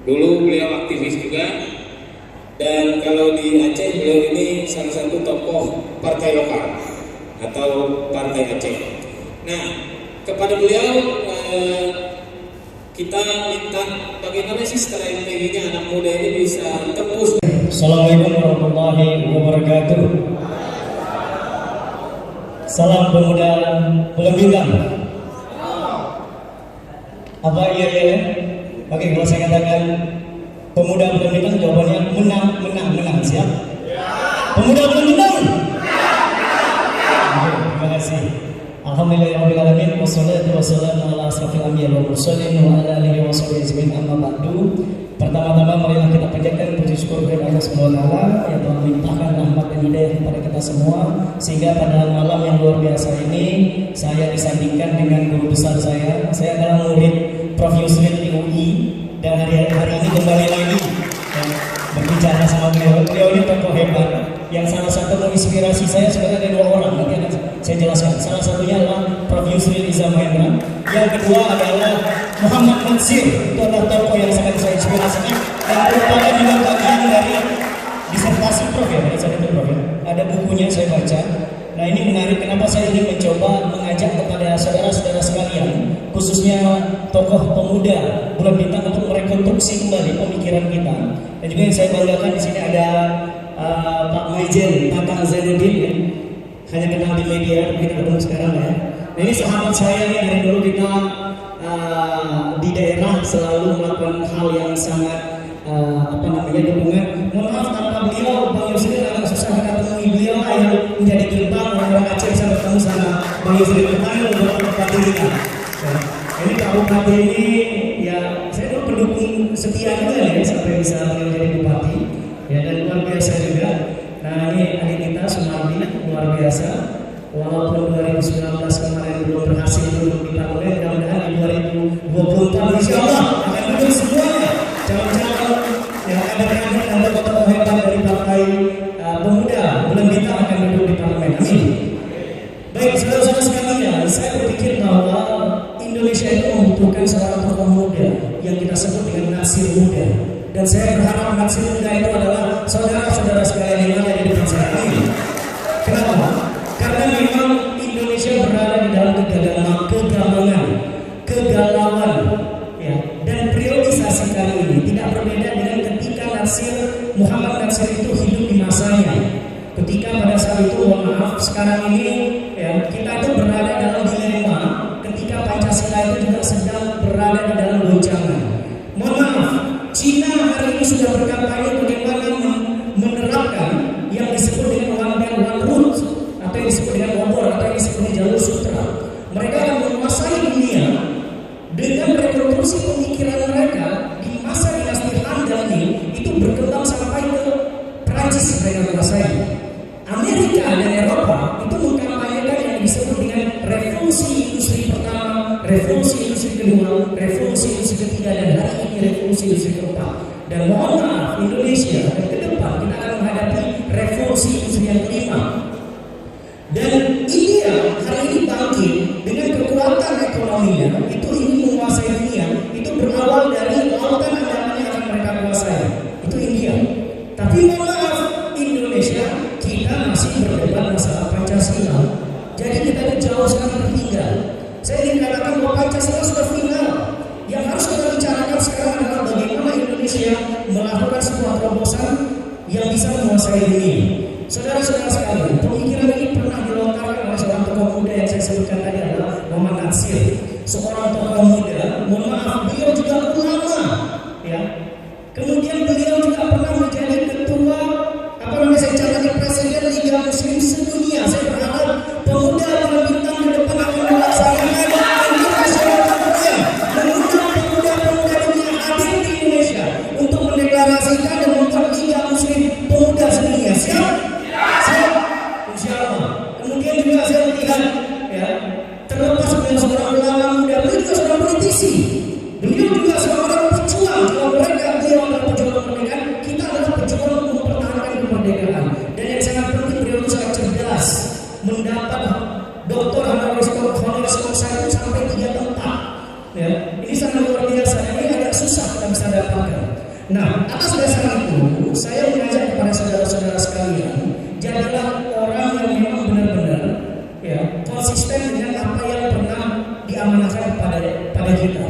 Dulu beliau aktivis juga, dan kalau di Aceh beliau ini salah satu tokoh partai lokal atau partai Aceh. Nah, kepada beliau kita minta bagaimana sih strateginya anak muda ini bisa tembus. Assalamualaikum warahmatullahi wabarakatuh. Salam pemuda Pulau Bintang. Apa iya? Oke, kalau saya katakan pemuda Pulau Bintang, jawabannya menang. Siap? Pemuda Pulau Bintang. Oke, terima kasih. Alhamdulillahirrahmanirrahim. Wassalatu wassalamu ala asrafil anbiya wal mursalin wa ala alihi wa sahbihi ajmain, amma ba'du. Pertama-tama marilah kita panjatkan puji syukur kepada Allah Subhanahu wa taala yang telah melimpahkan rahmat dan hidayah kepada kita semua, sehingga pada malam yang luar biasa ini saya disandingkan dengan guru besar saya. Saya adalah murid Prof. Yusril di UI, dan hari ini kembali lagi berbicara sama beliau. Beliau ini tokoh hebat yang salah satu menginspirasi saya. Sebenarnya ada 2 orang, nanti akan saya jelaskan. Salah satunya adalah Prof. Yusril Iza Mahendra. Yang kedua adalah Muhammad Mansir. Itu adalah tokoh yang sangat saya inspirasikan dan merupakan juga bagian dari disertasi Prof. Ya, Prof. Ada bukunya saya baca. Nah, ini menarik. Kenapa saya ingin mencoba mengajak kepada saudara-saudara sekalian, khususnya tokoh pemuda Pulau Bintang, untuk merekonstruksi kembali pemikiran kita. Dan juga yang saya banggakan di sini ada Pak Maijen, Kakang Zainuddin, ya. Hanya kenal di media, kita ketemu sekarang ya. Nah, ini sahabat saya nih, dari dulu kita di daerah selalu melakukan hal yang sangat dukungan. Mohon maaf, tanpa beliau Bang Yusril agak susah kita temui. Beliau yang menjadi gerbang orang Aceh bisa bertemu sama Bang Yusril. Bertanya untuk Bupati kita. Ini Pak Bupati ini ya, saya dulu pendukung setia juga ya sampai bisa menjadi bupati ya, dan luar biasa juga. Nah, ini adik kita Sumardi, luar biasa. Walaupun 2019 kemarin belum berhasil duduk di parlemen, mudah-mudahan di 2024 insya Allah akan duduk semuanya. Calon-calon yang ada kader dan tokoh hebat dari partai pemuda Pulau Bintang akan duduk di parlemen. Amin. Baik, saudara-saudara sekalian, saya berpikir bahwa Indonesia itu membutuhkan seorang tokoh muda yang kita sebut dengan naksir muda. Dan saya berharap naksir muda itu adalah saudara-saudara sekalian yang ada di depan saya ini. Kenapa? Karena memang Indonesia berada di dalam kegalauan, ya. Dan priorisasi kali ini tidak berbeda dengan ketika Muhammad Natsir itu hidup di masanya. Ketika pada saat itu, mohon maaf, sekarang ini ya, kita itu berada dalam dilema ketika Pancasila itu juga sedang berada di dalam goncangan. Mohon maaf, Cina hari ini sudah berkampanye bagaimana menerapkan yang disebut dengan One Belt One Road, atau yang disebut dengan obor, atau yang disebut dengan jalur sutra. Mereka akan menguasai dunia dengan rekonstruksi pemikiran mereka di masa dinasti Han dan Ming itu berkembang sampai ke Perancis. Mereka menguasai Amerika dan Eropa itu mengkampanyekan yang disebut dengan revolusi industri pertama, revolusi industri kedua, revolusi industri ketiga, dan hari ini revolusi industri keempat. Dan mohon maaf, Indonesia dan ke depan kita akan menghadapi revolusi industri yang kelima. Dan India hari ini bangkit dengan kekuatan ekonominya, itu ingin menguasai dunia. Itu berawal dari lautan Andaman yang akan mereka kuasai. Itu India. Tapi mohon maaf, Indonesia kita masih berdebat masalah Pancasila. Jadi kita jauh sekali tertinggal. Saya ingin katakan bahwa Pancasila sudah final. Yang harus kita bicarakan sekarang adalah bagaimana Indonesia melakukan sebuah terobosan yang bisa menguasai dunia. Saudara-saudara sekalian, pemikiran ini pernah dilontarkan oleh seorang tokoh muda yang saya sebutkan tadi adalah Muhammad Natsir. Seorang tokoh muda, mohon maaf, beliau juga ulama, ya. Kemudian beliau juga pernah menjadi ketua, saya calon presiden Liga Muslim Sedunia. Saya berharap pemuda Pulau Bintang ke depan akan melaksanakan mengundang pemuda-pemuda dunia hadir di Indonesia untuk mendeklarasikan dan membuat Liga Muslim Pemuda Sedunia. Siap? Siap? Insya Allah. Kemudian juga saya melihat, ya, terlepas beliau seorang ulama muda, beliau juga seorang politisi. Beliau juga seorang pejuang. Kalau mereka beliau adalah pejuang kemerdekaan, kita adalah pejuang untuk mempertahankan kemerdekaan. Dan yang sangat penting, beliau itu sangat cerdas, mendapat doktor honoris causa itu sampai 3 tempat. Ya, ini sangat luar biasa. Ini agak susah kita bisa dapatkan. konsisten dengan apa yang pernah diamanahkan pada kita.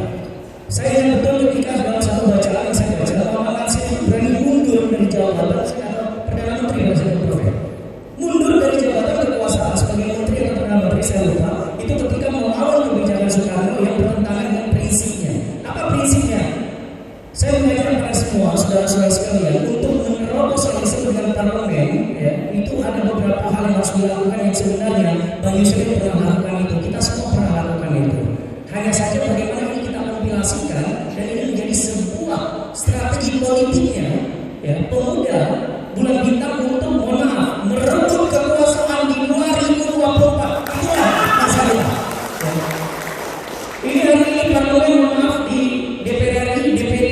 Saya ingat betul ketika dalam satu bacaan yang saya baca, Muhammad Nasir berani mundur dari jabatan sebagai Perdana Menteri Presiden Prof. Mundur dari jabatan kekuasaan sebagai Menteri atau Perdana Menteri saya lupa. Itu ketika melawan kebijakan Soekarno yang bertentangan dengan prinsipnya. Apa prinsipnya? Saya mengingatkan kepada semua saudara-saudara sekalian untuk menerobos yang disebut dengan parlemen, ya, itu ada beberapa hal yang harus dilakukan yang sebenarnya Bang Yusril pernah lakukan itu. Kita semua pernah lakukan itu. Hanya saja bagaimana ini kita kompilasikan dan ini menjadi sebuah strategi politiknya, ya, pemuda Bulan Bintang untuk merebut kekuasaan di 2024. Itulah masalah. Ya. Ini hari ini parlemen di DPR RI, DPD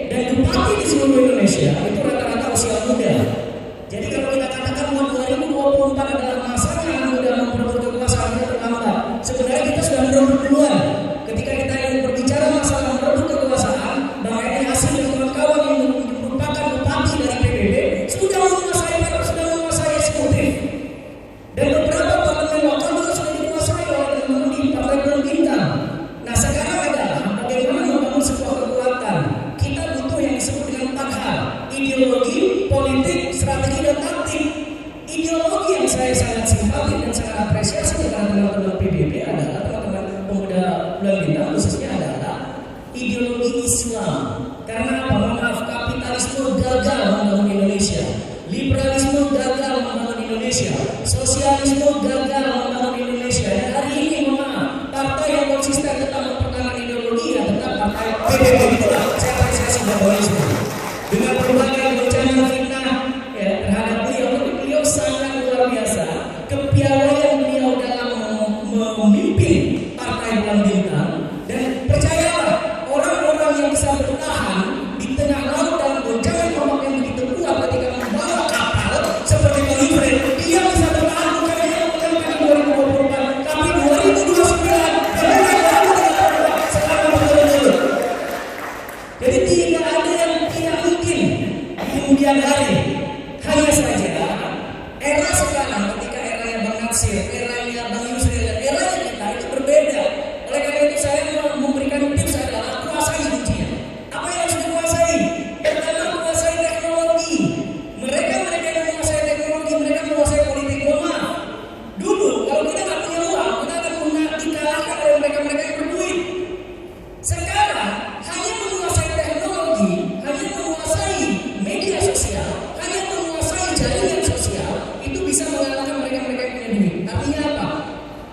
dan bupati di seluruh Indonesia itu rata-rata usia muda. Jadi kalau kita katakan 2024 adalah masanya anak muda merebut kekuasaan itu terlambat. Sebenarnya kita sudah merebut duluan. Ketika kita ingin berbicara masalah merebut kekuasaan, Bang Edi Hasim dan kawan-kawan yang merupakan bupati dari PBB sudah menguasai eksekutif. Dan beberapa parlemen lokal juga sudah dikuasai oleh teman-teman di Partai Bulan Bintang. Nah sekarang adalah bagaimana membangun sebuah kekuatan. Kita butuh yang disebut dengan 4 hal: ideologi, politik, strategi, dan taktik. Ideologi yang saya sangat simpati dan sangat apresiasi dengan teman-teman PBB adalah teman-teman pemuda Bulan Bintang khususnya adalah ideologi Islam. Karena apa? Maaf, kapitalisme gagal membangun Indonesia, liberalisme gagal membangun Indonesia, sosialisme gagal membangun Indonesia. Dan hari ini maaf, partai yang konsisten tetap mempertahankan ideologi ya tetap partai PBB. Itulah saya apresiasi Bapak Yusril. Dengan berbagai goncangan fitnah ya, terhadap beliau sangat luar biasa. Kepiawaian beliau dalam memimpin partai Bulan Bintang, dan percayalah orang-orang yang bisa bertahan di tengah laut dalam goncangan ombak yang begitu kuat ketika membawa kapal seperti Bang Yusril, dia bisa bertahan bukan hanya menangkan 2024 tapi 2029 dan 2024 selama betul-betul. Jadi tidak ada yang tidak mungkin di kemudian hari. Hanya saja era sekarang ketika eranya Bang Natsir, eranya Bang Yusril, dan eranya kita itu berbeda. Oleh karena itu saya memberikan tips adalah kuasai kuncinya. Apa yang harus dikuasai? Pertama, kuasai teknologi. Mereka yang menguasai teknologi, mereka menguasai politik. Maaf, dulu kalau kita nggak punya uang, kita akan dikalahkan oleh mereka yang berduit. Sekarang hanya menguasai teknologi, hanya menguasai media sosial, hanya menguasai jaringan sosial, itu bisa mengalahkan mereka yang punya duit. Artinya apa?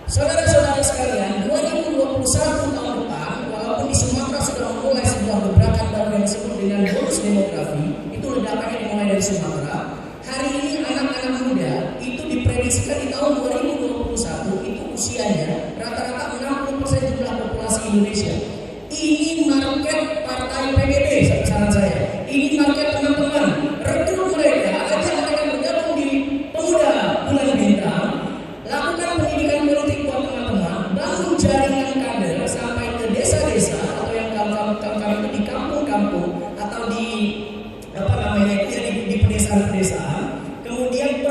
Saudara-saudara sekalian, 2021 tahun depan, walaupun di Sumatera sudah memulai sebuah gebrakan baru yang disebut dengan bonus demografi, itu ledakannya dimulai dari Sumatera. Hari ini anak-anak muda itu diprediksikan di tahun 2021 itu usianya rata-rata 60% jumlah populasi Indonesia. Ini market partai PBB, saran saya. Ini market teman-teman. Rekrut mereka, ajak mereka bergabung di pemuda Bulan Bintang. Lakukan pendidikan politik buat teman-teman. Bangun jaringan kader sampai ke desa-desa atau yang kawan-kawan itu di kampung-kampung atau di di pedesaan-pedesaan. Kemudian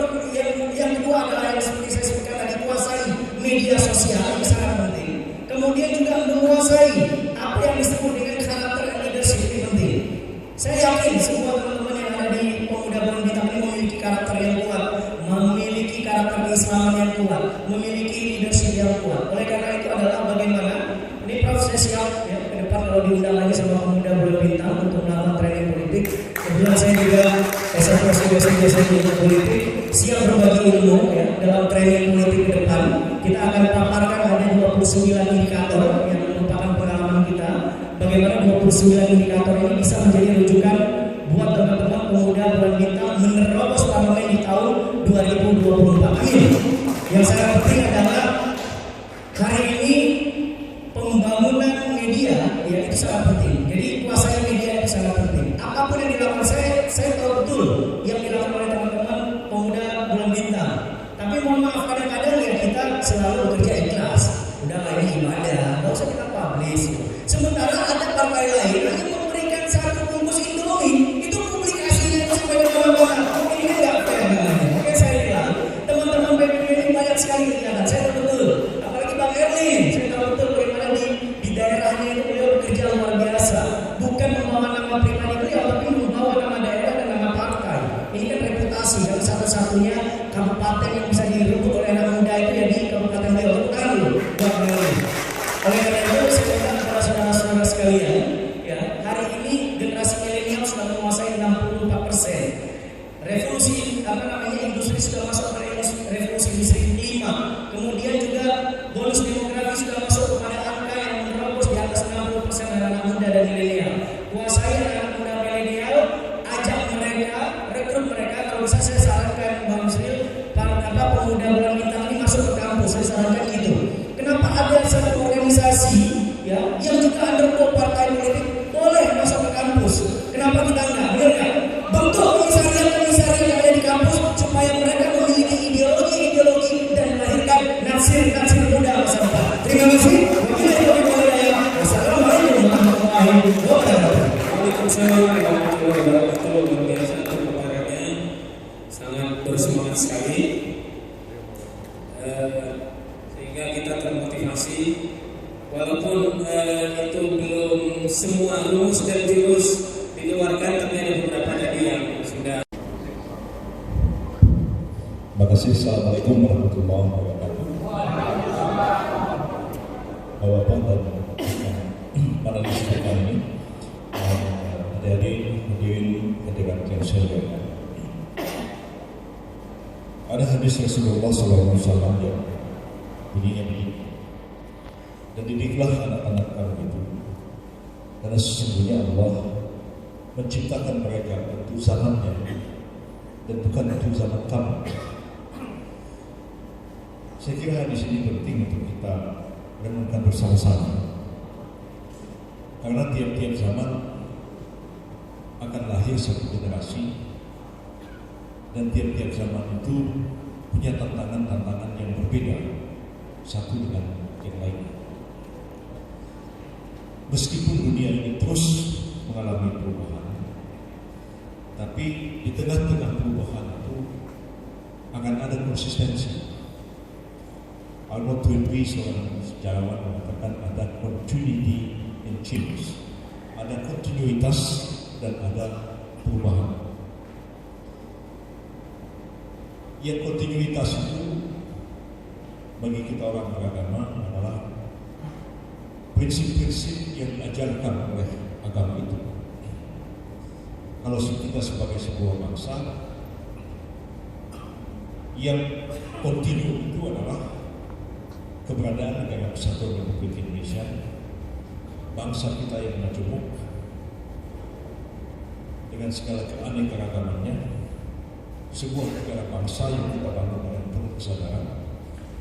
yang kedua adalah yang seperti saya sebutkan tadi, kuasai media sosial, ini sangat penting. Kemudian juga menguasai apa yang disebut dengan karakter dan leadership, ini penting. Saya yakin semua teman-teman yang ada di pemuda Bulan Bintang ini memiliki karakter yang kuat, memiliki karakter keislaman yang kuat, memiliki leadership yang kuat. Oleh karena itu adalah bagaimana ini Prof saya siap ya, ke depan kalau diundang lagi sama pemuda Bulan Bintang untuk melakukan training politik. Kebetulan saya juga dosen politik, siap berbagi ilmu ya, dalam training politik ke depan. Kita akan paparkan ada 29 indikator yang merupakan pengalaman kita. Bagaimana 29 indikator ini bisa menjadi rujukan buat teman-teman pemuda Bulan Bintang menerobos parlemen di tahun 2024. Amin. Yang sangat penting adalah hari ini pembangunan media ya itu sangat penting. Jadi kuasai media itu sangat penting. Apapun yang dilakukan saya tahu betul yang dilakukan oleh teman-teman pemuda Bulan Bintang. Tapi mohon maaf kadang-kadang ya kita selalu bekerja ikhlas. Udah lah ini ibadah, nggak usah kita publish. Sementara ada partai lain yang memberikan satu bungkus Indomie, itu publikasinya itu sampai kemana-mana. Ini nggak fair namanya. Oke saya bilang teman-teman PBB ini banyak sekali kegiatan. Saya tahu betul. Apalagi Oleh karena itu, saya minta kepada saudara-saudara sekalian, ya, hari ini generasi milenial sudah menguasai 64%. Revolusi industri sudah masuk pada revolusi industri kelima. Kemudian juga bonus demografi sudah masuk kepada angka yang menerobos di atas 60% anak muda dan milenial. Kuasai anak muda milenial, ajak mereka, rekrut mereka. Kalau bisa saya sarankan Bang Yusril, para pemuda Bulan Bintang ini masuk ke kampus. Saya sarankan gitu. Kenapa ada satu organisasi ya yang juga undergo partai politik boleh masuk ke kampus? Kenapa kita enggak? Benar nggak? Bentuk komisariat yang ada di kampus supaya mereka memiliki ideologi dan melahirkan narsir muda masa depan. Terima kasih. Wassalamualaikum warahmatullahi wabarakatuh. Waalaikumsalam warahmatullahi wabarakatuh. Luar biasa untuk pemaparannya, sangat bersemangat sekali, sehingga kita termotivasi. Walaupun itu belum semua rumus dan jurus dikeluarkan, tapi ada beberapa tadi yang sudah. Terima kasih. Assalamualaikum warahmatullahi wabarakatuh. Bapak dan panelis kita ini, dari hadirin yang saya hormati. Ada hadis Rasulullah SAW yang bunyinya begini. Dan didiklah anak-anak kamu itu, karena sesungguhnya Allah menciptakan mereka untuk zamannya dan bukan untuk zaman kamu. Saya kira di sini penting untuk kita renungkan bersama-sama, karena tiap-tiap zaman akan lahir satu generasi, dan tiap-tiap zaman itu punya tantangan-tantangan yang berbeda satu dengan yang lainnya. Meskipun dunia ini terus mengalami perubahan, tapi di tengah-tengah perubahan itu akan ada konsistensi. Arnold Toynbee, seorang sejarawan, mengatakan ada continuity in change, ada kontinuitas dan ada perubahan. Yang kontinuitas itu bagi kita orang beragama adalah prinsip-prinsip yang diajarkan oleh agama itu. Kalau kita sebagai sebuah bangsa, yang kontinu itu adalah keberadaan negara kesatuan Republik Indonesia, bangsa kita yang majemuk dengan segala keanekaragamannya, sebuah negara bangsa yang kita bangun dengan penuh kesadaran.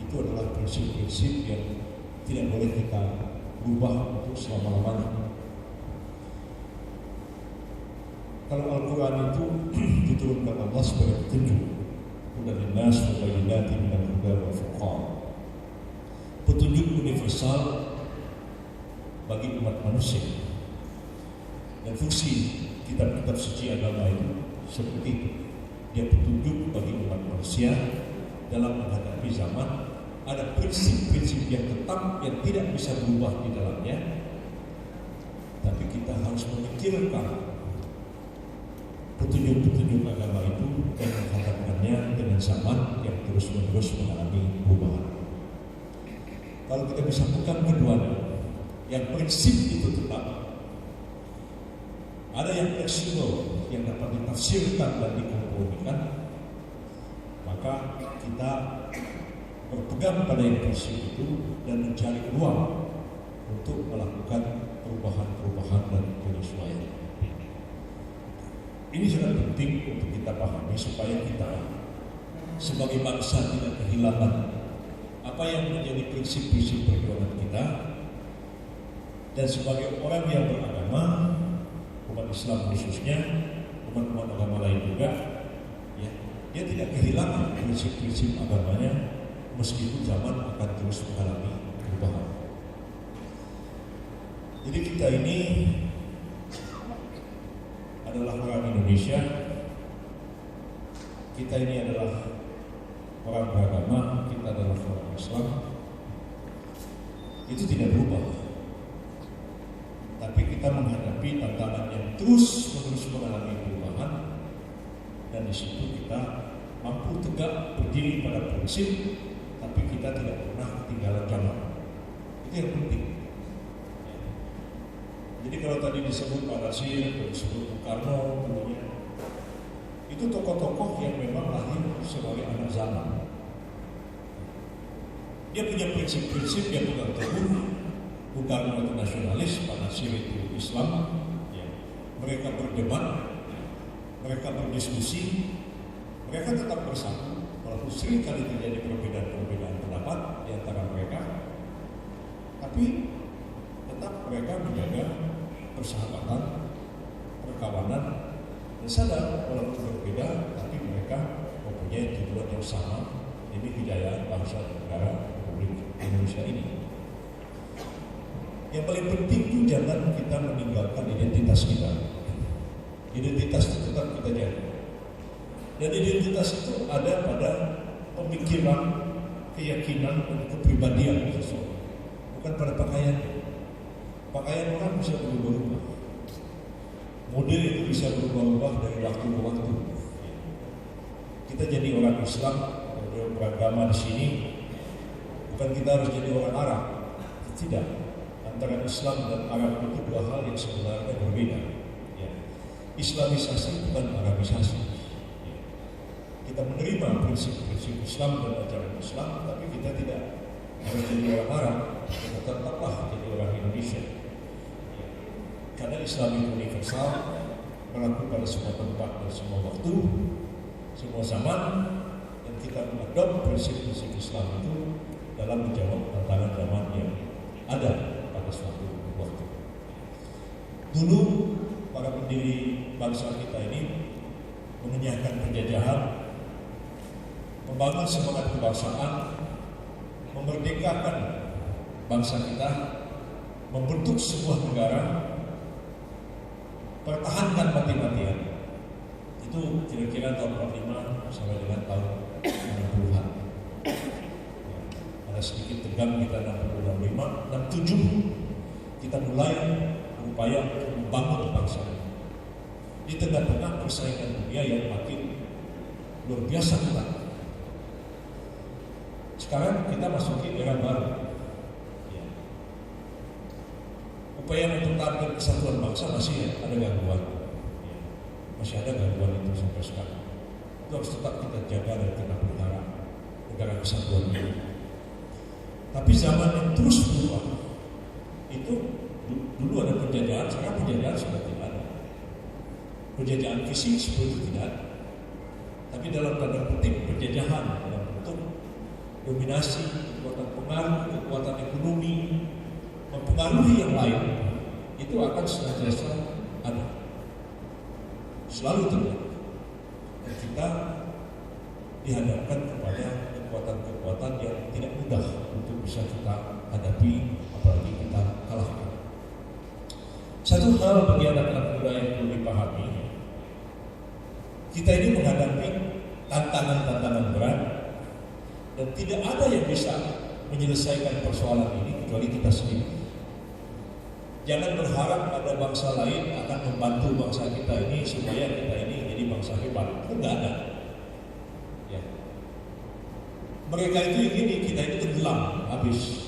Itu adalah prinsip-prinsip yang tidak boleh kita rubah untuk selama-lamanya. Kalau Al-Quran itu diturunkan Allah sebagai petunjuk, hudan linnas wa bayyinatin minal huda wal furqan, petunjuk universal bagi umat manusia. Dan fungsi kitab-kitab suci agama itu seperti itu. Dia petunjuk bagi umat manusia dalam menghadapi zaman. Ada prinsip-prinsip yang tetap yang tidak bisa berubah di dalamnya, tapi kita harus memikirkan petunjuk-petunjuk agama itu dan menghadapkannya dengan zaman yang terus-menerus mengalami perubahan. Kalau kita bisa pegang keduanya, yang prinsip itu tetap, ada yang fleksibel yang dapat ditafsirkan dan dikompromikan, maka kita berpegang pada yang prinsip itu dan mencari ruang untuk melakukan perubahan-perubahan dan penyesuaian. Ini sangat penting untuk kita pahami supaya kita sebagai bangsa tidak kehilangan apa yang menjadi prinsip-prinsip perjuangan kita, dan sebagai orang yang beragama, umat Islam khususnya, umat-umat agama lain juga, ya, dia tidak kehilangan prinsip-prinsip agamanya meskipun zaman akan terus mengalami perubahan. Jadi kita ini adalah orang Indonesia, kita ini adalah orang beragama, kita adalah orang Islam. Itu tidak berubah, tapi kita menghadapi tantangan yang terus-menerus mengalami perubahan, dan di situ kita mampu tegak berdiri pada prinsip, tapi kita tidak pernah ketinggalan zaman. Itu yang penting. Jadi kalau tadi disebut Pak Nasir, disebut Bung Karno, itu tokoh-tokoh yang memang lahir sebagai anak zaman. Dia punya prinsip-prinsip yang pegang teguh. Bung Karno itu nasionalis, Pak Nasir itu Islam. Mereka berdebat, mereka berdiskusi, mereka tetap bersatu. Walaupun sering kali terjadi perbedaan-perbedaan pendapat di antara mereka, tapi tetap mereka menjaga persahabatan, perkawanan, dan sadar walaupun berbeda, tapi mereka mempunyai tujuan yang sama, ini kejayaan bangsa dan negara Republik Indonesia ini. Yang paling penting itu jangan kita meninggalkan identitas kita. Identitas itu tetap kita jaga. Dan identitas itu ada pada pemikiran, keyakinan, dan kepribadian seseorang, bukan pada pakaian. Pakaian orang bisa berubah-ubah. Model itu bisa berubah-ubah dari waktu ke waktu. Kita jadi orang Islam, orang beragama di sini, bukan kita harus jadi orang Arab. Tidak. Antara Islam dan Arab itu dua hal yang sebenarnya berbeda. Islamisasi bukan Arabisasi. Kita menerima prinsip-prinsip Islam dan ajaran Islam, tapi kita tidak harus jadi orang Arab. Kita tetaplah jadi orang Indonesia. Karena Islam itu universal, berlaku pada semua tempat dan semua waktu, semua zaman, dan kita mengadop prinsip-prinsip Islam itu dalam menjawab tantangan zaman yang ada pada suatu waktu. Dulu para pendiri bangsa kita ini mengenyahkan penjajahan, membangun semangat kebangsaan, memerdekakan bangsa kita, membentuk sebuah negara, pertahankan mati-matian. Itu kira-kira tahun 45 sampai dengan tahun 60-an. Ada sedikit tegang kita 65, 67 kita mulai berupaya membangun bangsa ini. Di tengah-tengah persaingan dunia yang makin luar biasa ketat. Sekarang kita masuki era baru. Upaya mempertahankan kesatuan bangsa masih ada gangguan. Masih ada gangguan itu sampai sekarang. Itu harus tetap kita jaga dan kita pelihara negara kesatuan ini. Tapi zaman yang terus berubah. Itu dulu ada penjajahan, sekarang penjajahan sudah tidak ada. Penjajahan fisik seperti itu tidak ada. Tapi dalam tanda petik penjajahan dalam bentuk dominasi, kekuatan pengaruh, kekuatan ekonomi, mempengaruhi yang lain, itu akan senantiasa ada, selalu terjadi. Dan kita dihadapkan kepada kekuatan-kekuatan yang tidak mudah untuk bisa kita hadapi, apalagi kita kalahkan. Satu hal bagi anak-anak muda yang perlu dipahami, kita ini menghadapi tantangan-tantangan berat, dan tidak ada yang bisa menyelesaikan persoalan ini kecuali kita sendiri. Jangan berharap ada bangsa lain akan membantu bangsa kita ini supaya kita ini jadi bangsa hebat. Itu nggak ada. Ya. Mereka itu ingin kita ini tenggelam habis.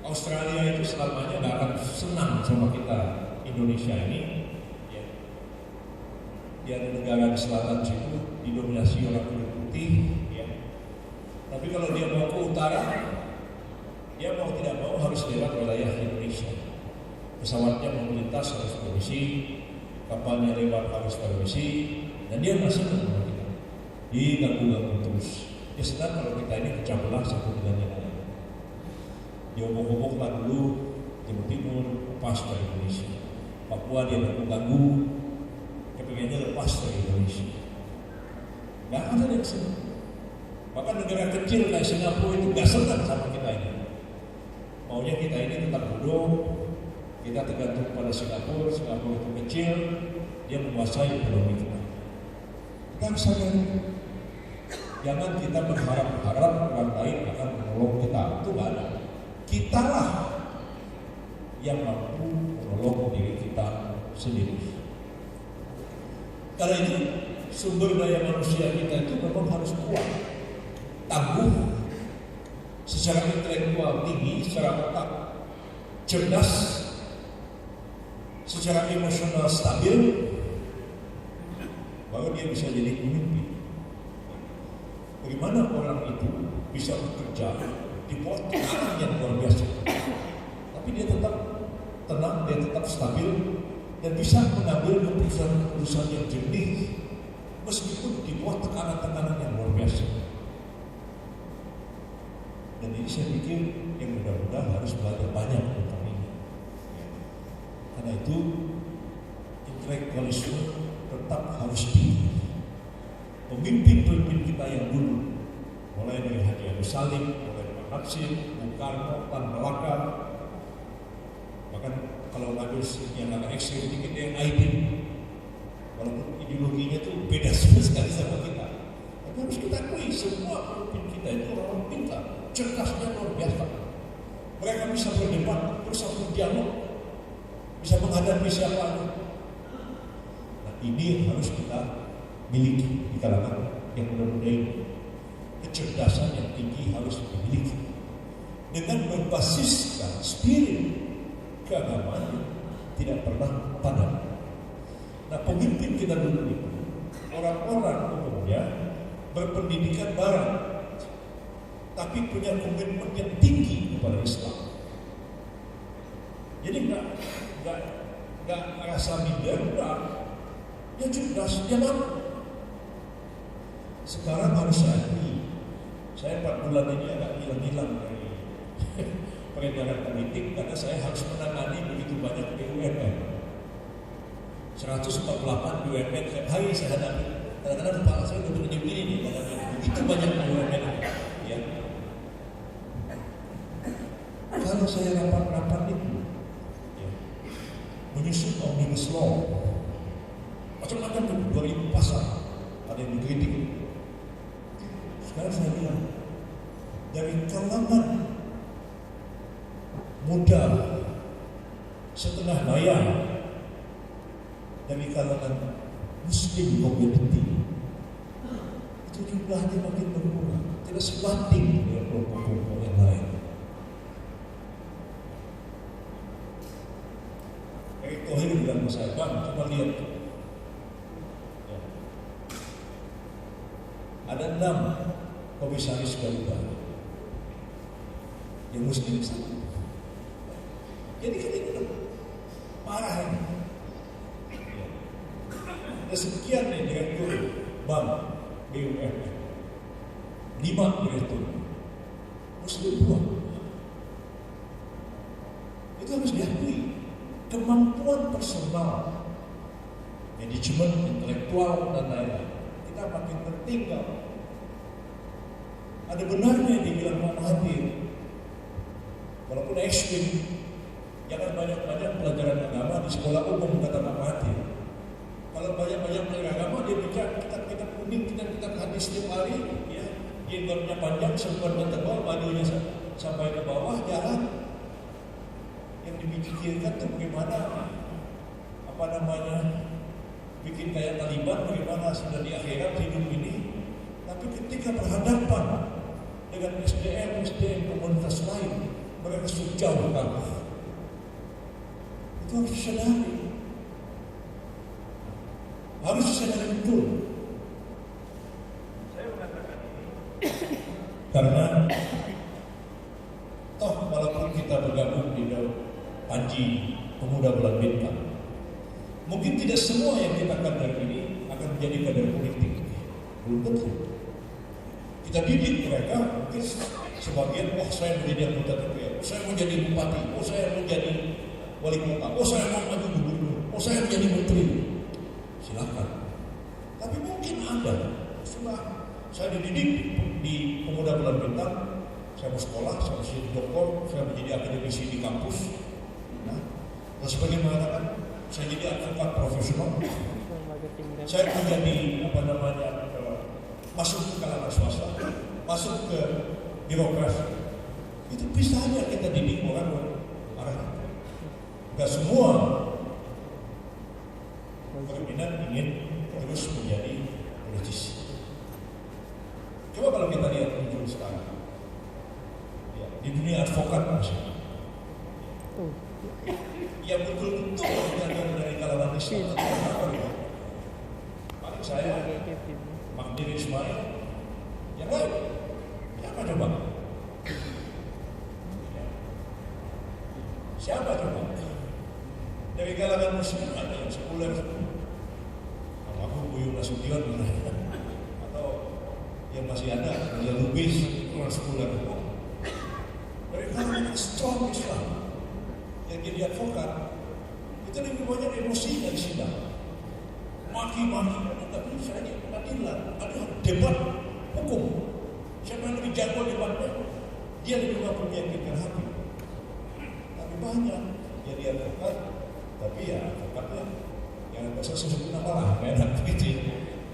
Australia itu selamanya nggak akan senang sama kita Indonesia ini. Ya. Di negara di selatan situ didominasi orang kulit putih. Ya. Tapi kalau dia mau ke utara, dia mau tidak mau harus lewat wilayah Indonesia. Pesawatnya mau melintas harus permisi, kapalnya lewat harus permisi, dan dia masih sama kita. Diganggu-ganggu terus. Dia sedang kalau kita ini pecah belah satu dengan yang lain. Dia obok-oboklah dulu Timur Timur lepas dari Indonesia. Papua dia ganggu-ganggu, kepengennya lepas dari Indonesia. Gak ada yang senang. Bahkan negara kecil kayak Singapura itu gak senang sama kita ini. Maunya kita ini tetap bodoh, kita tergantung pada Singapura. Singapura itu kecil, dia menguasai ekonomi kita. Kita harus sadar. Jangan kita berharap-harap orang lain akan menolong kita. Itu gak ada. Kitalah yang mampu menolong diri kita sendiri. Karena itu sumber daya manusia kita itu memang harus kuat, tangguh, secara intelektual tinggi, secara otak cerdas, secara emosional stabil, baru dia bisa jadi pemimpin. Bagaimana orang itu bisa bekerja di bawah tekanan yang luar biasa, tapi dia tetap tenang, dia tetap stabil, dan bisa mengambil keputusan-keputusan yang jernih meskipun di bawah tekanan-tekanan yang luar biasa. Dan ini saya pikir yang mudah-mudahan harus belajar banyak tentang ini. Karena itu intelektualisme tetap harus tinggi. Pemimpin-pemimpin kita yang dulu, mulai dari Haji Agus Salim, mulai dari Mahathir, Bung Karno, Tan Malaka, bahkan kalau ngambil yang agak ekstrim dikit yang Aidin, walaupun ideologinya itu beda sekali sama kita, tapi harus kita akui semua pemimpin kita itu orang pintar, cerdasnya luar biasa. Mereka bisa berdebat, bisa berdialog, bisa menghadapi siapapun. Nah, ini harus kita miliki di kalangan yang muda-muda ini. Kecerdasan yang tinggi harus dimiliki dengan berbasiskan spirit keagamaan tidak pernah padam. Nah, pemimpin kita dulu itu orang-orang umumnya berpendidikan barat, tapi punya komitmen yang tinggi kepada Islam. Jadi nggak rasa minder, dia cerdas, dia mampu. Sekarang harus saya akui, saya 4 bulan ini agak hilang-hilang dari peredaran politik karena saya harus menangani begitu banyak BUMN. 148 BUMN setiap hari saya hadapi. Kadang-kadang kepala saya udah begini nih, begitu banyak BUMN. Ya. Kalau saya rapat-rapat itu, ya, menyusun omnibus law, macam-macam tuh 2000 pasal, ada yang dikritik. Sekarang saya bilang, dari kalangan muda setengah daya, dari kalangan Muslim community, itu jumlahnya makin berkurang, tidak sebanding dengan kelompok-kelompok yang lain. Erick Thohir bilang ke saya, Bang, coba lihat. Ya. Ada 6 komisaris Garuda yang Muslim satu. Jadi kan itu parah ini. Ya. Ada sekian nih direktur bank BUMN, 5 direktur Muslim 2. Itu harus diakui. Kemampuan personal, manajemen, intelektual dan lain-lain kita makin tertinggal. Ada benarnya yang dibilang Pak Mahathir, walaupun ekstrim, jangan banyak-banyak pelajaran agama di sekolah umum, kata Pak Mahathir. Kalau banyak-banyak pelajaran agama, dia baca kitab-kitab kuning, kitab-kitab hadis setiap hari, ya, jenggotnya panjang, serbannya tebal, bajunya sampai ke bawah, jalan. Yang dipikirkan itu bagaimana, bikin kayak Taliban, bagaimana sudah di akhirat hidup ini. Tapi ketika berhadapan dengan SDM komunitas lain, mereka sejauh kalah. Itu harus disadari. Harus disadari betul. Saya mengatakan ini karena toh walaupun kita bergabung di Panji Pemuda Bulan Bintang, mungkin tidak semua yang kita kader ini akan menjadi kader politik. Belum tentu. Kita didik mereka, mungkin sebagian, saya mau jadi anggota DPR, saya mau jadi bupati, saya mau jadi wali kota, saya mau maju gubernur, saya mau jadi menteri. Silakan. Tapi mungkin ada, setelah saya dididik di Pemuda Bulan Bintang, saya mau sekolah, saya mau jadi dokter, saya mau jadi akademisi di kampus. Nah, dan sebagian mengatakan, saya jadi advokat profesional, saya mau jadi masuk ke kalangan swasta, masuk ke birokrasi. Itu bisa aja kita didik orang arah. Gak semua berminat ingin terus menjadi politisi. Coba kalau kita lihat muncul sekarang, ya, di dunia advokat maksudnya. Yang betul-betul dari kalangan Islam atau apa gitu. Paling saya, Magdir Ismail, yang lain, siapa coba? Siapa coba? Dari kalangan Muslim ada yang sekuler, aku Buyung Nasution, atau yang masih ada, yang Lubis, orang sekuler. Dari kalangan strong Islam yang jadi advokat itu lebih banyak emosi dari sidang, maki-maki, tapi misalnya pengadilan ada debat hukum, siapa yang lebih jago debatnya, dia lebih mampu meyakinkan hakim. Tapi banyak jadi advokat, tapi ya advokatnya yang nggak usah sebut nama lah, kayak enak begitu.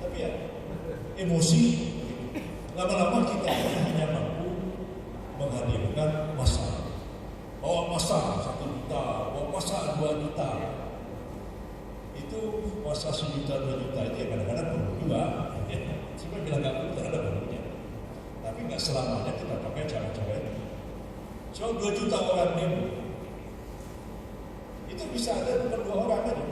Tapi ya emosi, lama-lama kita hanya mampu menghadirkan masalah. Bawa masa 1 juta, bawa masa 2 juta. Itu masa 1 juta, 2 juta itu ya kadang-kadang perlu juga. Cuma bilang nggak perlu, ada perlunya. Tapi nggak selamanya kita pakai cara-cara itu. So 2 juta orang demo, itu bisa ada bukan 2 orang aja.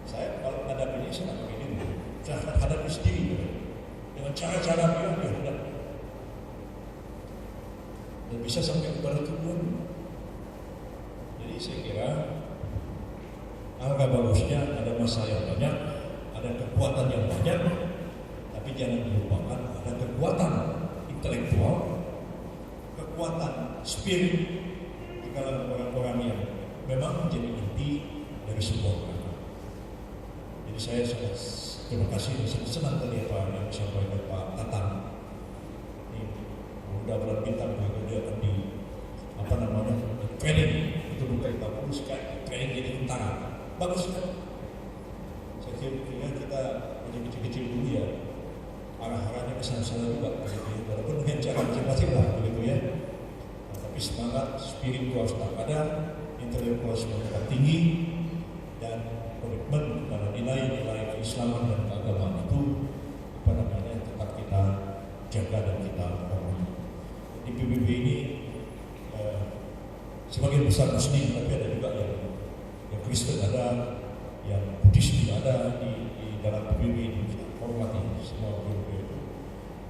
Saya kalau ada ini saya nggak pakai demo. Saya hadapi sendiri dengan cara-cara biar dan bisa sampai kepada tujuan. Jadi saya kira angka bagusnya ada masa yang banyak, ada kekuatan yang banyak, tapi jangan dilupakan ada kekuatan intelektual, kekuatan spirit di kalangan orang-orang yang memang menjadi inti dari sebuah gerakan. Jadi saya sangat terima kasih dan sangat senang tadi apa yang disampaikan Pak Tatang. Udah bulan bintang dia akan di training itu bukan kita bagus sekali, training jadi tentara bagus kan. Saya kira kita punya kecil-kecil dulu ya, arah-arahnya ke sana-sana juga walaupun dengan cara masing-masing lah begitu ya. Tapi semangat spiritual tetap ada, intelektual tetap tinggi, dan komitmen kepada nilai-nilai keislaman dan keagamaan itu tetap kita jaga dan kita hormati. Di PBB ini sebagian besar Muslim, tapi ada juga yang Kristen ada, yang Buddhis juga ada di dalam PBB ini. Kita hormati semua PBB itu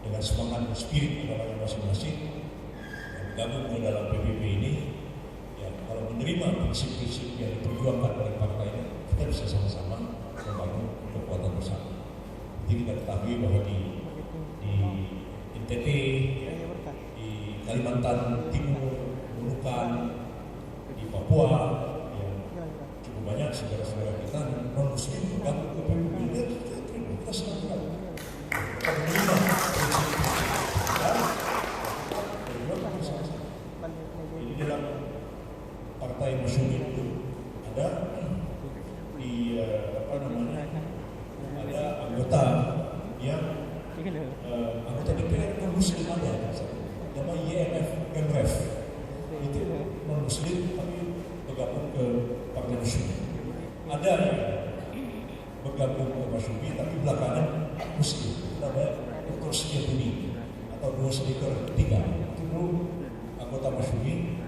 dengan semangat dan spirit orang masing-masing yang bergabung di dalam PBB ini. Ya, kalau menerima prinsip-prinsip yang diperjuangkan oleh partai ini, kita bisa sama-sama membangun kekuatan bersama. Jadi kita ketahui bahwa di NTT, Kalimantan Timur, Nunukan, di Papua, yang cukup banyak saudara-saudara kita non-Muslim bergabung ke PBB. Kita senang sekali. Penerima ini dalam partai Masyumi itu ada di ada anggota yang anggota DPR non-Muslim ada. Nama YMF, MREF itu non-Muslim tapi bergabung ke Partai Masyumi. Ada yang bergabung ke Masyumi tapi belakangan Muslim. Ada Dr. Setiabudi atau Dua Sedekar 3 itu dulu anggota Masyumi,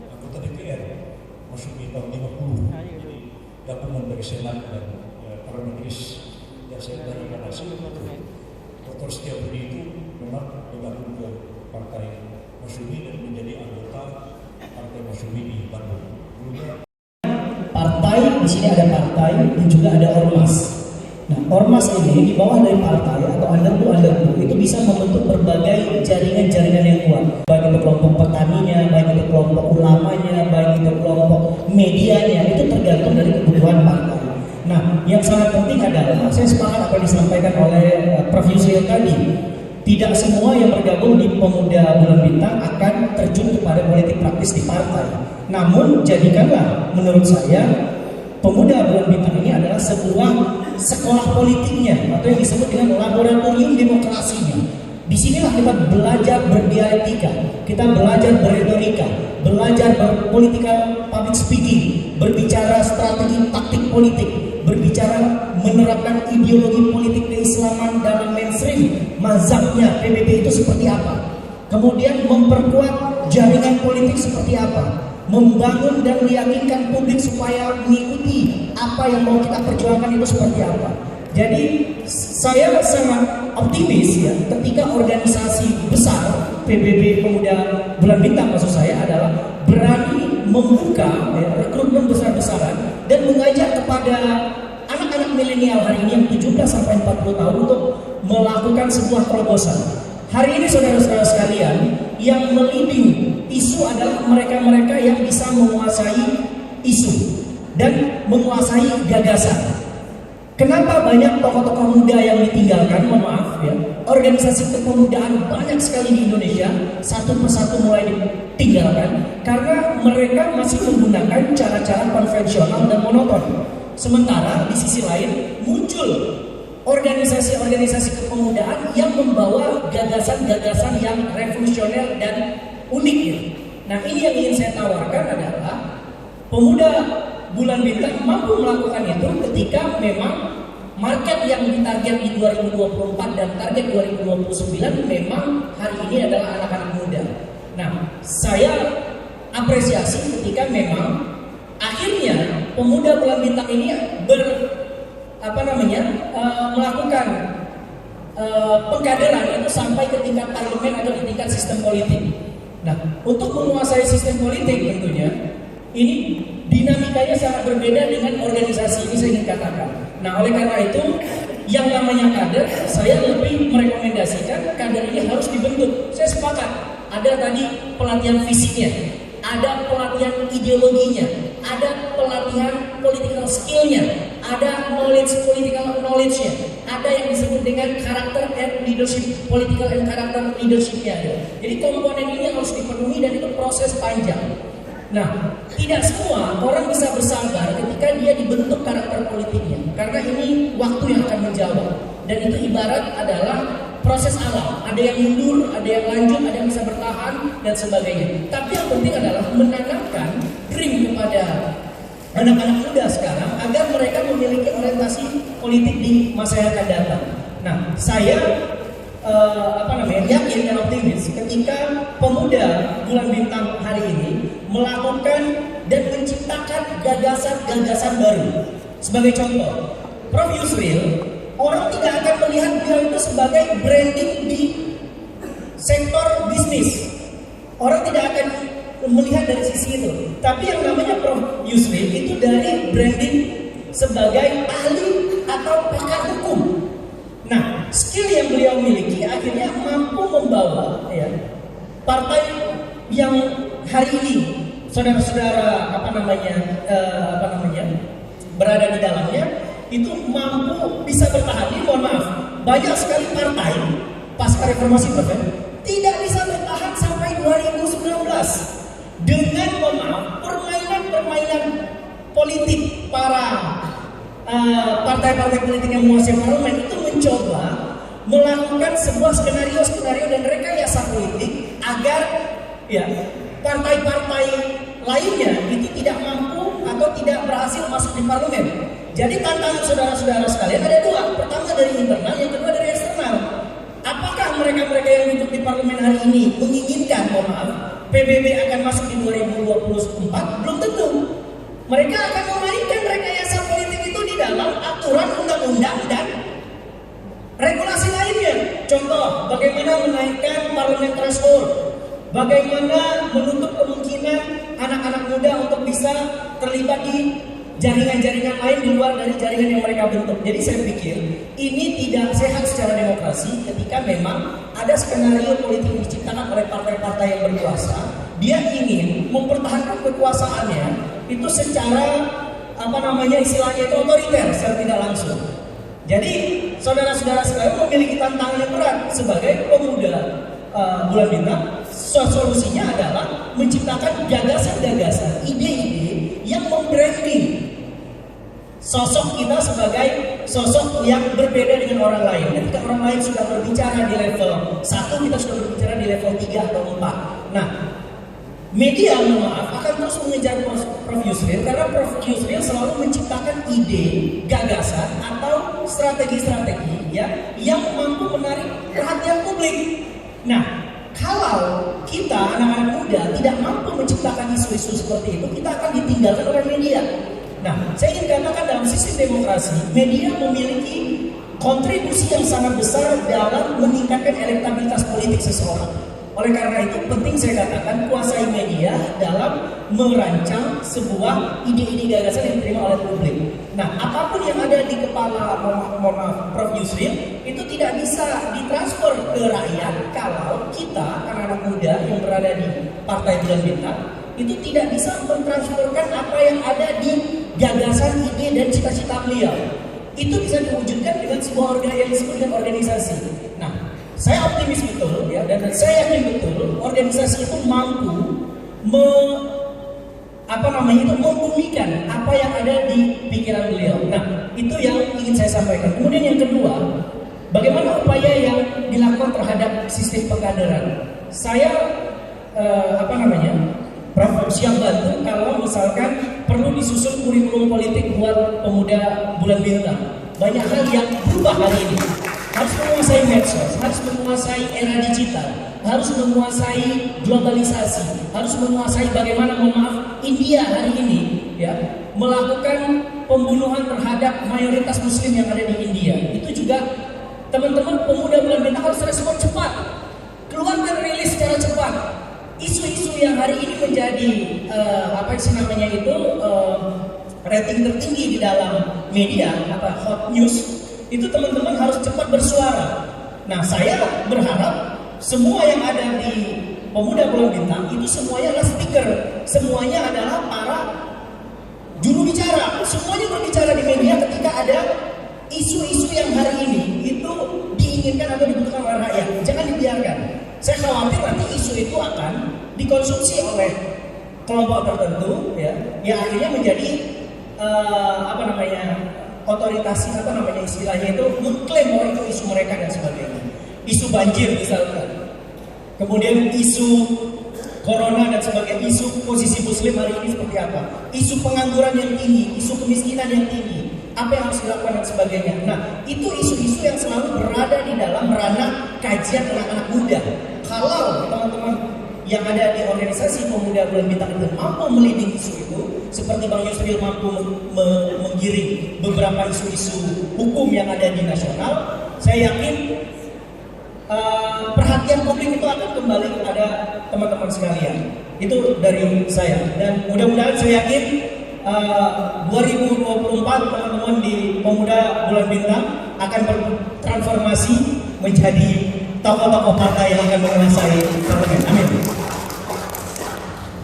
anggota DPR Masyumi tahun 50. Jadi gabungan dari Senat dan para majelis yang saya tanyakan hasil itu. Dr. Setiabudi itu memang bergabung ke Partai Masyumi dan menjadi anggota Partai Masyumi di Bandung. Partai, di sini ada partai dan juga ada ormas. Nah, ormas ini di bawah dari partai atau undergroup itu bisa membentuk berbagai jaringan-jaringan yang kuat. Baik itu kelompok petaninya, baik itu kelompok ulamanya, baik itu kelompok medianya, itu tergantung dari kebutuhan partai. Nah, yang sangat penting adalah saya sepakat apa yang disampaikan oleh Prof. Yusril tadi. Tidak semua yang bergabung di Pemuda Bulan Bintang akan terjun kepada politik praktis di partai. Namun, jadikanlah menurut saya Pemuda Bulan Bintang ini adalah sebuah sekolah politiknya atau yang disebut dengan laboratorium demokrasinya. Disinilah kita belajar berdialektika, kita belajar berretorika, belajar berpolitika public speaking, berbicara strategi taktik politik, berbicara menerapkan ideologi politik keislaman dalam mainstream mazhabnya PBB itu seperti apa. kemudian memperkuat jaringan politik seperti apa, membangun dan meyakinkan publik supaya mengikuti apa yang mau kita perjuangkan itu seperti apa. Jadi saya sangat optimis ya ketika organisasi besar PBB Pemuda Bulan Bintang maksud saya adalah berani membuka rekrutmen besar-besaran dan mengajak kepada anak-anak milenial hari ini yang 17 sampai 40 tahun untuk melakukan sebuah terobosan. Hari ini saudara-saudara sekalian, yang meliding isu adalah mereka-mereka yang bisa menguasai isu dan menguasai gagasan. Kenapa banyak tokoh-tokoh muda yang ditinggalkan? Mohon maaf ya. Organisasi kepemudaan banyak sekali di Indonesia satu persatu mulai ditinggalkan karena mereka masih menggunakan cara-cara konvensional dan monoton. Sementara di sisi lain muncul organisasi-organisasi kepemudaan yang membawa gagasan-gagasan yang revolusioner dan unik. Nah, ini yang ingin saya tawarkan adalah pemuda Bulan Bintang mampu melakukan itu ketika memang market yang ditarget di 2024 dan target 2029 memang hari ini adalah anak-anak muda. Nah, saya apresiasi ketika memang akhirnya pemuda Bulan Bintang ini melakukan pengkaderan itu sampai ke tingkat parlemen atau di tingkat sistem politik. Nah, untuk menguasai sistem politik tentunya ini dinamikanya sangat berbeda dengan organisasi ini saya ingin katakan. Nah, oleh karena itu yang namanya kader, saya lebih merekomendasikan kader ini harus dibentuk. Saya sepakat, ada tadi pelatihan fisiknya, ada pelatihan ideologinya, ada pelatihan political skillnya, ada political knowledge-nya, ada yang disebut dengan karakter and leadership, political and character leadership-nya. Jadi komponen ini harus dipenuhi dan itu proses panjang. Nah, tidak semua orang bisa bersabar ketika dia dibentuk karakter politiknya, karena ini waktu yang akan menjawab. Dan itu ibarat adalah proses alam, ada yang mundur, ada yang lanjut, ada yang bisa bertahan dan sebagainya. Tapi yang penting adalah menanamkan dream kepada anak-anak muda sekarang agar mereka memiliki orientasi politik di masa yang akan datang. Nah, saya yakin dan optimis ketika pemuda Bulan Bintang hari ini melakukan dan menciptakan gagasan-gagasan baru. Sebagai contoh, Prof. Yusril, orang tidak akan melihat beliau itu sebagai branding di sektor bisnis. Orang tidak akan melihat dari sisi itu. Tapi yang namanya Prof. Yusril itu dari branding sebagai ahli atau pakar hukum. Nah, skill yang beliau miliki akhirnya mampu membawa partai yang hari ini saudara-saudara berada di dalamnya itu mampu bisa bertahan. Ini mohon maaf, banyak sekali partai pasca reformasi tidak bisa bertahan sampai 2019 dengan mohon maaf permainan politik para partai-partai politik yang menguasai parlemen itu mencoba melakukan sebuah skenario dan rekayasa politik agar partai-partai lainnya itu tidak mampu atau tidak berhasil masuk di parlemen. Jadi tantangan saudara-saudara sekalian ada dua. Pertama dari internal, yang kedua dari eksternal. Apakah mereka-mereka yang duduk di parlemen hari ini menginginkan, PBB akan masuk di 2024? Belum tentu. Mereka akan memainkan rekayasa politik itu di dalam aturan undang-undang dan regulasi lainnya. Contoh, bagaimana menaikkan parliament threshold, bagaimana menutup kemungkinan anak-anak muda untuk bisa terlibat di jaringan-jaringan lain di luar dari jaringan yang mereka bentuk. Jadi saya pikir ini tidak sehat secara demokrasi ketika memang ada skenario politik yang diciptakan oleh partai-partai yang berkuasa. Dia ingin mempertahankan kekuasaannya itu secara istilahnya itu otoriter secara tidak langsung. Jadi saudara-saudara sekalian memiliki tantangan yang berat sebagai pemuda Bulan Bintang. Solusinya adalah menciptakan gagasan-gagasan, ide-ide yang membranding sosok kita sebagai sosok yang berbeda dengan orang lain. Ketika orang lain sudah berbicara di level 1, kita sudah berbicara di level 3 atau 4. Nah, media akan terus mengejar Prof. Yusril karena Prof. Yusril selalu menciptakan ide, gagasan atau strategi-strategi yang mampu menarik perhatian publik. Nah, kalau kita anak-anak muda tidak mampu menciptakan isu-isu seperti itu, kita akan ditinggalkan oleh media. Nah, saya ingin katakan dalam sistem demokrasi, media memiliki kontribusi yang sangat besar dalam meningkatkan elektabilitas politik seseorang. Oleh karena itu, penting saya katakan kuasai media dalam merancang sebuah ide-ide gagasan yang diterima oleh publik. Nah, apapun yang ada di kepala Prof. Yusril itu tidak bisa ditransfer ke rakyat kalau kita, anak-anak muda yang berada di Partai Bulan Bintang, itu tidak bisa mentransferkan apa yang ada di gagasan, ide, dan cita-cita beliau. Itu bisa diwujudkan dengan sebuah organisasi. Nah, saya optimis betul ya, dan saya yakin betul organisasi itu mampu membumikan apa yang ada di pikiran beliau. Nah, itu yang ingin saya sampaikan. Kemudian yang kedua, bagaimana upaya yang dilakukan terhadap sistem pengkaderan. Saya Prof. siap bantu kalau misalkan perlu disusun kurikulum politik buat pemuda Bulan Bintang. Banyak hal yang berubah hari ini. Harus menguasai medsos, harus menguasai era digital, harus menguasai globalisasi, harus menguasai bagaimana, India hari ini ya melakukan pembunuhan terhadap mayoritas Muslim yang ada di India. Itu juga teman-teman pemuda Bulan Bintang harus respon cepat, keluarkan rilis secara cepat. Isu-isu yang hari ini menjadi rating tertinggi di dalam media, hot news, itu teman-teman harus cepat bersuara. Nah, saya berharap semua yang ada di pemuda Bulan Bintang itu semuanya adalah speaker, semuanya adalah para juru bicara, semuanya berbicara di media ketika ada isu-isu yang hari ini itu diinginkan atau dibutuhkan oleh rakyat. Jangan dibiarkan. Saya khawatir nanti isu itu akan dikonsumsi oleh kelompok tertentu, ya, yang akhirnya menjadi otoritasi, istilahnya itu mengklaim bahwa itu isu mereka dan sebagainya. Isu banjir misalkan, kemudian isu corona dan sebagainya, isu posisi Muslim hari ini seperti apa, isu pengangguran yang tinggi, isu kemiskinan yang tinggi, apa yang harus dilakukan dan sebagainya. Nah, itu isu-isu yang selalu berada di dalam ranah kajian anak-anak muda. Kalau teman-teman yang ada di organisasi pemuda Bulan Bintang itu mampu meliding isu itu, seperti Bang Yusril mampu menggiring beberapa isu-isu hukum yang ada di nasional, saya yakin perhatian publik itu akan kembali kepada teman-teman sekalian. Itu dari saya, dan mudah-mudahan saya yakin 2024 teman-teman di pemuda Bulan Bintang akan bertransformasi menjadi tokoh-tokoh partai yang akan menguasai parlemen. Amin.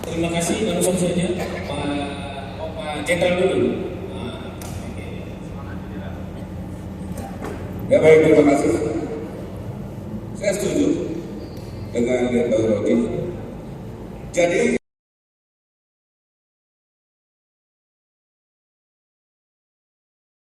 Terima kasih, langsung saja Pak Jenderal dulu. Ya baik, terima kasih. Saya setuju dengan Bang Rodi. Jadi